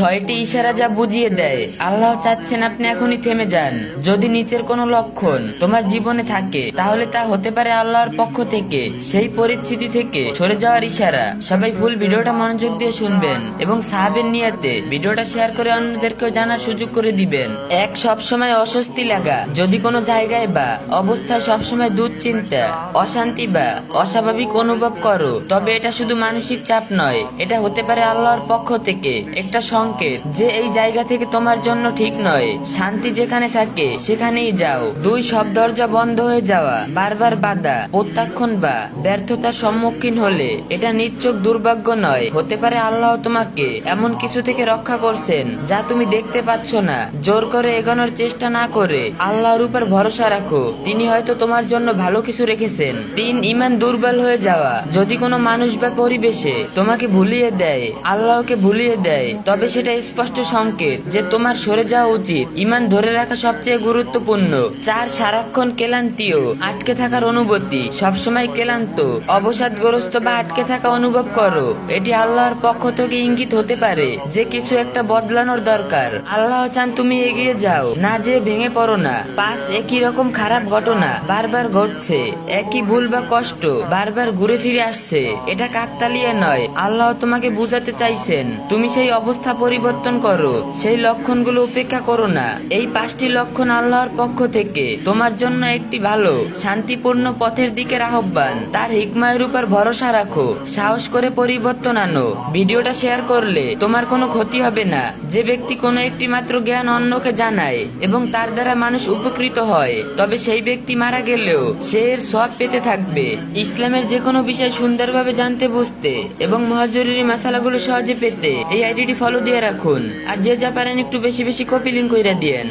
ছয়টি ইশারা যা বুঝিয়ে দেয় আল্লাহ চাচ্ছেন আপনি এখনই থেমে যান। যদি নিচের কোনো লক্ষণ তোমার জীবনে থাকে তাহলে তা হতে পারে আল্লাহর পক্ষ থেকে সেই পরিস্থিতি থেকে সরে যাওয়ার ইশারা। সবাই ফুল ভিডিওটা মনোযোগ দিয়ে শুনবেন এবং সাহাবের নিয়তে ভিডিওটা শেয়ার করে অন্যদেরকেও জানার সুযোগ করে দিবেন। এক, সবসময় অস্বস্তি লাগা। যদি কোনো জায়গায় বা অবস্থায় সবসময় দুশ্চিন্তা, অশান্তি বা অস্বাভাবিক অনুভব করো তবে এটা শুধু মানসিক চাপ নয়, এটা হতে পারে আল্লাহর পক্ষ থেকে একটা সংকেত যে এই জায়গা থেকে তোমার জন্য ঠিক নয়। শান্তি যেখানে থাকে সেখানেই যাও। দুই, সব দরজা বন্ধ হয়ে যাওয়া, বারবার বাধা, প্রত্যাখ্যান বা ব্যর্থতার সম্মুখীন হলে এটা নিশ্চক দুর্ভাগ্য নয়, হতে পারে আল্লাহ তোমাকে এমন কিছু থেকে রক্ষা করছেন যা তুমি দেখতে পাচ্ছ না। জোর করে এগোনোর চেষ্টা না করে আল্লাহর উপর ভরসা রাখো, তিনি হয়তো তোমার জন্য ভালো কিছু রেখেছেন। তিন, ঈমান দুর্বল হয়ে যাওয়া। যদি কোনো মানুষ বা পরিবেশে তোমাকে ভুলিয়ে দেয়, আল্লাহকে ভুলিয়ে দেয়, তবে সেটা স্পষ্ট সংকেত যে তোমার সরে যাওয়া উচিত। ঈমান ধরে রাখা সবচেয়ে গুরুত্বপূর্ণ। চার, সারাক্ষণ ক্লান্তিও আটকে থাকার অনুভূতি। সবসময় ক্লান্ত, অবসাদগ্রস্ত বা আটকে থাকা অনুভব করো, এটি আল্লাহর পক্ষ থেকে ইঙ্গিত হতে পারে যে কিছু একটা বদলানোর দরকার। আল্লাহ চান তুমি এগিয়ে যাও, না যে ভেঙে পড়ো না। পাঁচ, একই রকম খারাপ ঘটনা বারবার ঘটছে, একই ভুল বা কষ্ট বারবার ঘুরে ফিরে আসছে, এটা কাকতালিয়া নয়, আল্লাহ তোমাকে বুঝাতে চাইছেন তুমি সেই অবস্থা পরিবর্তন করো, সেই লক্ষণগুলো উপেক্ষা করো না। এই 5টি লক্ষণ আল্লাহর পক্ষ থেকে তোমার জন্য একটি ভালো শান্তিপূর্ণ পথের দিকের আহ্বান। তার হিকমায়ের উপর ভরসা রাখো, সাহস করে পরিবর্তন আনো। ভিডিওটা শেয়ার করলে তোমার কোনো ক্ষতি হবে না। যে ব্যক্তি কোনো একটি মাত্র জ্ঞান অন্যকে জানায় এবং তার দ্বারা মানুষ উপকৃত হয়, তবে সেই ব্যক্তি মারা গেলেও সে এর সব পেতে থাকবে। ইসলামের যে কোনো বিষয় সুন্দরভাবে জানতে, বুঝতে এবং মহাজরুরি মশালাগুলো সহজে পেতে এই আইডিটি ফলো দিয়ে রাখুন। আর যে যা পারেন একটু বেশি বেশি কপি লিঙ্ক কইরা দিয়েন।